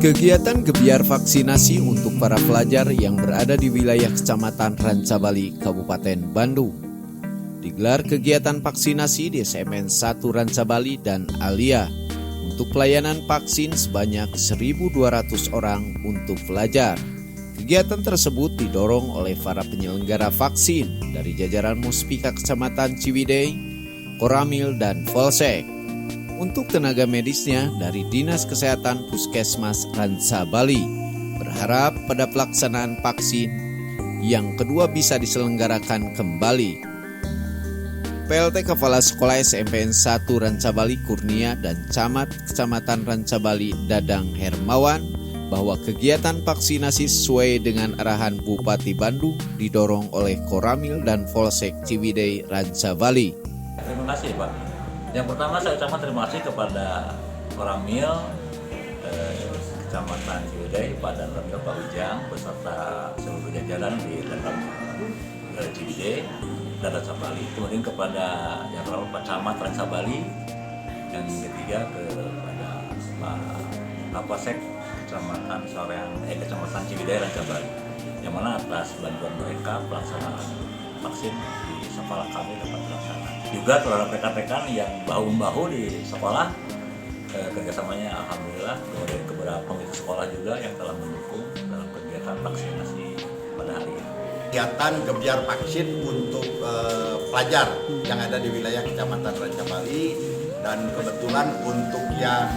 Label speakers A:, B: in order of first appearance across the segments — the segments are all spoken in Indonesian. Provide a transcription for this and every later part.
A: Kegiatan gebiar vaksinasi untuk para pelajar yang berada di wilayah Kecamatan Rancabali, Kabupaten Bandung. Digelar kegiatan vaksinasi di SMN 1 Rancabali dan Alia untuk pelayanan vaksin sebanyak 1.200 orang untuk pelajar. Kegiatan tersebut didorong oleh para penyelenggara vaksin dari jajaran Muspika Kecamatan Ciwidey, Koramil, dan Polsek. Untuk tenaga medisnya dari Dinas Kesehatan Puskesmas Rancabali berharap pada pelaksanaan vaksin yang kedua bisa diselenggarakan kembali. PLT Kepala Sekolah SMPN 1 Rancabali Kurnia dan Camat Kecamatan Rancabali Dadang Hermawan bahwa kegiatan vaksinasi sesuai dengan arahan Bupati Bandung didorong oleh Koramil dan Polsek Ciwidey Rancabali.
B: Terima kasih Pak. Yang pertama saya ucapkan terima kasih kepada Koramil, Kecamatan Ciwidey, Pak dan Pak Ujang beserta seluruh jajaran di dalam Ciwidey dan Rancabali. Kemudian kepada yang pertama Pak Camat Rancabali, yang ketiga kepada Pak Kapolsek Kecamatan Kecamatan Ciwidey Rancabali, yang mana atas bantuan mereka pelaksanaan vaksin di sekolah kami dapat dilaksanakan. Juga terhadap rekan-rekan yang bahu-membahu di sekolah, kerjasamanya alhamdulillah. Kemudian kepada pengurus sekolah juga yang telah mendukung dalam kegiatan vaksinasi pada hari ini.
C: Kegiatan gebiar vaksin untuk pelajar yang ada di wilayah Kecamatan Rancabali, dan kebetulan untuk yang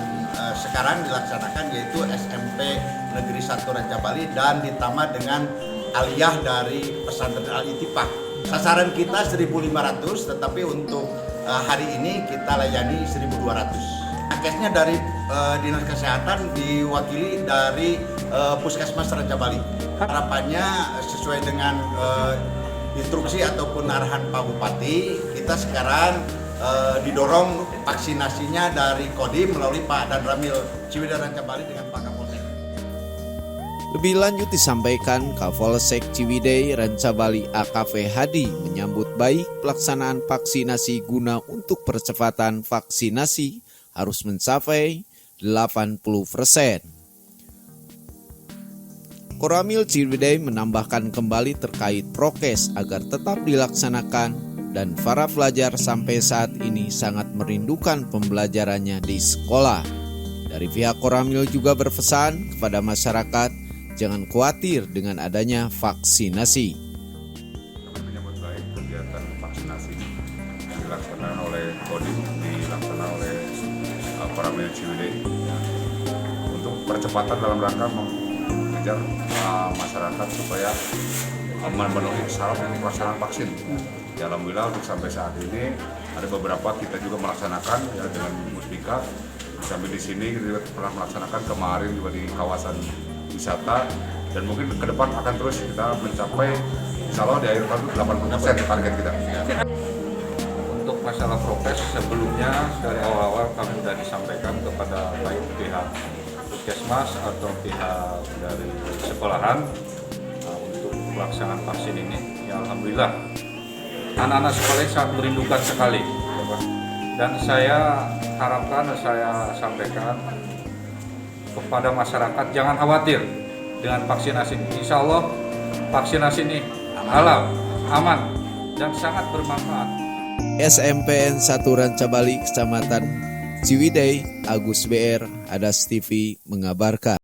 C: sekarang dilaksanakan yaitu SMP Negeri 1 Rancabali dan ditambah dengan aliyah dari pesantren Al-Ittifaq. Sasaran kita 1.500, tetapi untuk hari ini kita layani 1.200. Nakesnya dari Dinas Kesehatan diwakili dari Puskesmas Rancabali. Harapannya sesuai dengan instruksi ataupun arahan Pak Bupati, kita sekarang didorong vaksinasinya dari Kodim melalui Pak dan Ramil Ciwidey Rancabali dengan Pak Kapolsek.
A: Lebih lanjut disampaikan Kapolsek Ciwidey Rancabali AKV Hadi menyambut baik pelaksanaan vaksinasi guna untuk percepatan vaksinasi harus mencapai 80%. Koramil Ciwidey menambahkan kembali terkait prokes agar tetap dilaksanakan dan para pelajar sampai saat ini sangat merindukan pembelajarannya di sekolah. Dari pihak Koramil juga berpesan kepada masyarakat jangan khawatir dengan adanya vaksinasi.
D: Kami menyambut baik kegiatan vaksinasi yang dilaksanakan oleh Kodim, dilaksanakan oleh Koramil Ciwidey untuk percepatan dalam rangka mengejar masyarakat supaya memenuhi syarat untuk pelaksanaan vaksin. Ya, alhamdulillah untuk sampai saat ini ada beberapa kita juga melaksanakan ya, dengan Muspika. Sampai di sini kita pernah melaksanakan kemarin juga di kawasan wisata, dan mungkin ke depan akan terus kita mencapai insya Allah di akhir tahun 80% target kita.
E: Untuk masalah prokes sebelumnya dari awal-awal kami sudah disampaikan kepada baik pihak puskesmas atau pihak dari sekolahan untuk pelaksanaan vaksin ini. Ya alhamdulillah anak-anak sekolah sangat merindukan sekali, dan saya harapkan, saya sampaikan kepada masyarakat jangan khawatir dengan vaksinasi ini. Insya Allah vaksinasi ini halal, aman, dan sangat bermanfaat.
A: SMPN 1 Rancabali Kecamatan Ciwidey, Agus BR, Hadas TV mengabarkan.